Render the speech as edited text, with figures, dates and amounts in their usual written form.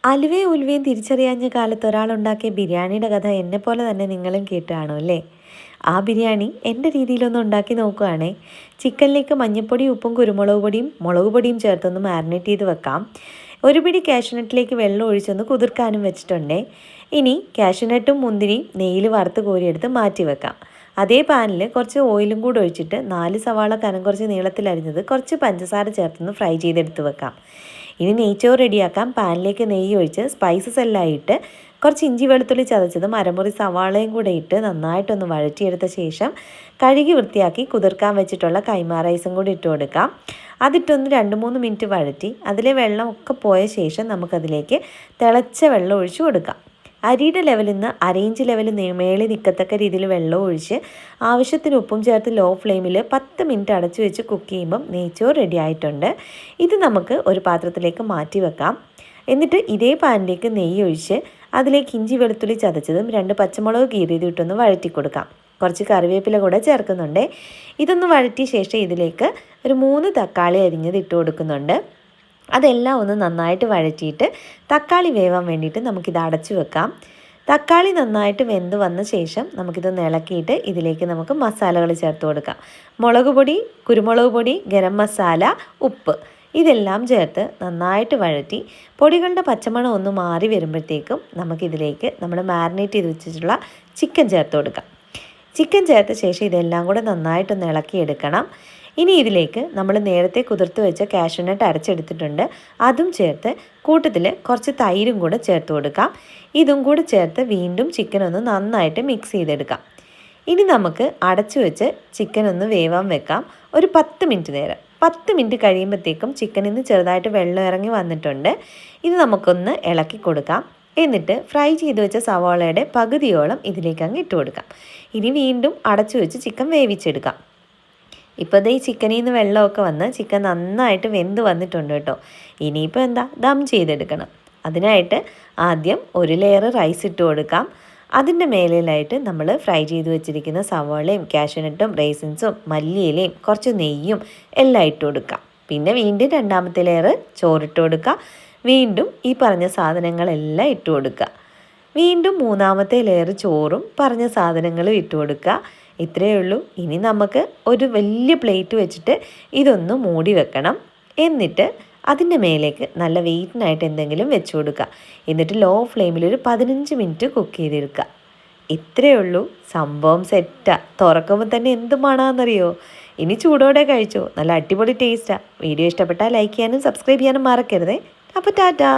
അലുവയും ഉലുവയും തിരിച്ചറിയാഞ്ഞ കാലത്ത് ഒരാളുണ്ടാക്കിയ ബിരിയാണിയുടെ കഥ എന്നെപ്പോലെ തന്നെ നിങ്ങളും കേട്ട് കാണും അല്ലേ? ആ ബിരിയാണി എൻ്റെ രീതിയിലൊന്ന് ഉണ്ടാക്കി നോക്കുകയാണേ. ചിക്കനിലേക്ക് മഞ്ഞൾപ്പൊടിയും ഉപ്പും കുരുമുളക് പൊടിയും മുളക് പൊടിയും ചേർത്തൊന്ന് മാരിനേറ്റ് ചെയ്ത് വെക്കാം. ഒരു പിടി കാഷ്യൂനട്ടിലേക്ക് വെള്ളം ഒഴിച്ചൊന്ന് കുതിർക്കാനും വെച്ചിട്ടുണ്ടേ. ഇനി കാഷ്യൂനട്ടും മുന്തിരിയും നെയ്യിൽ വറുത്ത് കോരിയെടുത്ത് മാറ്റി വെക്കാം. അതേ പാനിൽ കുറച്ച് ഓയിലും കൂടെ ഒഴിച്ചിട്ട് 4 സവാള കനം കുറച്ച് നീളത്തിലരിഞ്ഞത് കുറച്ച് പഞ്ചസാര ചേർത്തൊന്ന് ഫ്രൈ ചെയ്തെടുത്ത് വെക്കാം. ഇനി നെയ്ച്ചോറ് റെഡിയാക്കാം. പാനിലേക്ക് നെയ്യ് ഒഴിച്ച് സ്പൈസസ് എല്ലാം ഇട്ട് കുറച്ച് ഇഞ്ചി വെളുത്തുള്ളി ചതച്ചതും അരമുറി സവാളയും കൂടെ ഇട്ട് നന്നായിട്ടൊന്ന് വഴറ്റിയെടുത്ത ശേഷം കഴുകി വൃത്തിയാക്കി കുതിർക്കാൻ വെച്ചിട്ടുള്ള കൈമാ റൈസും കൂടി ഇട്ട് കൊടുക്കാം. അതിട്ടൊന്ന് 2-3 മിനിറ്റ് വഴറ്റി അതിലെ വെള്ളമൊക്കെ പോയ ശേഷം നമുക്കതിലേക്ക് തിളച്ച വെള്ളം ഒഴിച്ച് കൊടുക്കാം. അരിയുടെ ലെവലിൽ നിന്ന് അരയിഞ്ച് ലെവൽ മേളിൽ നിൽക്കത്തക്ക രീതിയിൽ വെള്ളം ഒഴിച്ച് ആവശ്യത്തിന് ഉപ്പും ചേർത്ത് ലോ ഫ്ലെയിമിൽ 10 മിനിറ്റ് അടച്ചു വെച്ച് കുക്ക് ചെയ്യുമ്പം നെയ്ച്ചോറ് റെഡി ആയിട്ടുണ്ട്. ഇത് നമുക്ക് ഒരു പാത്രത്തിലേക്ക് മാറ്റി വെക്കാം. എന്നിട്ട് ഇതേ പാനിലേക്ക് നെയ്യ് ഒഴിച്ച് അതിലേക്ക് ഇഞ്ചി വെളുത്തുള്ളി ചതച്ചതും 2 പച്ചമുളക് കീറിയതും ഇട്ടൊന്ന് വഴറ്റി കൊടുക്കാം. കുറച്ച് കറിവേപ്പില കൂടെ ചേർക്കുന്നുണ്ട്. ഇതൊന്ന് വഴറ്റിയ ശേഷം ഇതിലേക്ക് ഒരു 3 തക്കാളി അരിഞ്ഞത് ഇട്ട് കൊടുക്കുന്നുണ്ട്. അതെല്ലാം ഒന്ന് നന്നായിട്ട് വഴറ്റിയിട്ട് തക്കാളി വേവാൻ വേണ്ടിയിട്ട് നമുക്കിത് അടച്ചു വെക്കാം. തക്കാളി നന്നായിട്ട് വെന്ത് വന്ന ശേഷം നമുക്കിതൊന്ന് ഇളക്കിയിട്ട് ഇതിലേക്ക് നമുക്ക് മസാലകൾ ചേർത്ത് കൊടുക്കാം. മുളക് പൊടി, കുരുമുളക് പൊടി, ഗരം മസാല, ഉപ്പ് ഇതെല്ലാം ചേർത്ത് നന്നായിട്ട് വഴറ്റി പൊടികളുടെ പച്ചമണം ഒന്ന് മാറി വരുമ്പോഴത്തേക്കും നമുക്കിതിലേക്ക് നമ്മൾ മാരിനേറ്റ് ചെയ്ത് വെച്ചിട്ടുള്ള ചിക്കൻ ചേർത്ത് കൊടുക്കാം. ചിക്കൻ ചേർത്ത ശേഷം ഇതെല്ലാം കൂടെ നന്നായിട്ടൊന്ന് ഇളക്കിയെടുക്കണം. ഇനി ഇതിലേക്ക് നമ്മൾ നേരത്തെ കുതിർത്ത് വെച്ച കാഷ്യൂനട്ട് അരച്ചെടുത്തിട്ടുണ്ട്. അതും ചേർത്ത് കൂട്ടത്തിൽ കുറച്ച് തൈരും കൂടെ ചേർത്ത് കൊടുക്കാം. ഇതും കൂടെ ചേർത്ത് വീണ്ടും ചിക്കൻ ഒന്ന് നന്നായിട്ട് മിക്സ് ചെയ്തെടുക്കാം. ഇനി നമുക്ക് അടച്ചു വെച്ച് ചിക്കൻ ഒന്ന് വേവാൻ വെക്കാം. ഒരു 10 മിനിറ്റ് നേരം. 10 മിനിറ്റ് കഴിയുമ്പോഴത്തേക്കും ചിക്കനിൽ നിന്ന് ചെറുതായിട്ട് വെള്ളം ഇറങ്ങി വന്നിട്ടുണ്ട്. ഇത് നമുക്കൊന്ന് ഇളക്കി കൊടുക്കാം. എന്നിട്ട് ഫ്രൈ ചെയ്ത് വെച്ച സവാളയുടെ പകുതിയോളം ഇതിലേക്ക് അങ്ങ് ഇട്ട് കൊടുക്കാം. ഇനി വീണ്ടും അടച്ചു വെച്ച് ചിക്കൻ വേവിച്ചെടുക്കാം. ഇപ്പോൾ ഈ ചിക്കനിൽ നിന്ന് വെള്ളമൊക്കെ വന്ന് ചിക്കൻ നന്നായിട്ട് വെന്ത് വന്നിട്ടുണ്ട് കേട്ടോ. ഇനിയിപ്പോൾ എന്താ ദം ചെയ്തെടുക്കണം. അതിനായിട്ട് ആദ്യം ഒരു ലെയർ റൈസ് ഇട്ട് കൊടുക്കാം. അതിൻ്റെ മേലിലായിട്ട് നമ്മൾ ഫ്രൈ ചെയ്ത് വെച്ചിരിക്കുന്ന സവാളയും കാഷ്യൂനട്ടും റൈസിൻസും മല്ലിയിലയും കുറച്ച് നെയ്യും എല്ലാം ഇട്ട് കൊടുക്കാം. പിന്നെ വീണ്ടും രണ്ടാമത്തെ ലെയർ ചോറിട്ട് കൊടുക്കുക. വീണ്ടും ഈ പറഞ്ഞ സാധനങ്ങളെല്ലാം ഇട്ട് കൊടുക്കുക. വീണ്ടും മൂന്നാമത്തെ ലെയർ ചോറും പറഞ്ഞ സാധനങ്ങളും ഇട്ട് കൊടുക്കുക. ഇത്രയേ ഉള്ളൂ. ഇനി നമുക്ക് ഒരു വലിയ പ്ലേറ്റ് വെച്ചിട്ട് ഇതൊന്ന് മൂടി വെക്കണം. എന്നിട്ട് അതിൻ്റെ മേലേക്ക് നല്ല വെയിറ്റിനായിട്ട് എന്തെങ്കിലും വെച്ച് കൊടുക്കുക. എന്നിട്ട് ലോ ഫ്ലെയിമിൽ ഒരു 15 മിനിറ്റ് കുക്ക് ചെയ്തെടുക്കുക. ഇത്രയേ ഉള്ളൂ. സംഭവം സെറ്റാണ്. തുറക്കുമ്പോൾ തന്നെ എന്ത് മണമാണെന്നറിയോ? ഇനി ചൂടോടെ കഴിച്ചോ. നല്ല അടിപൊളി ടേസ്റ്റാണ്. വീഡിയോ ഇഷ്ടപ്പെട്ടാൽ ലൈക്ക് ചെയ്യാനും സബ്സ്ക്രൈബ് ചെയ്യാനും മറക്കരുതേ. അപ്പോൾ ടാറ്റാ.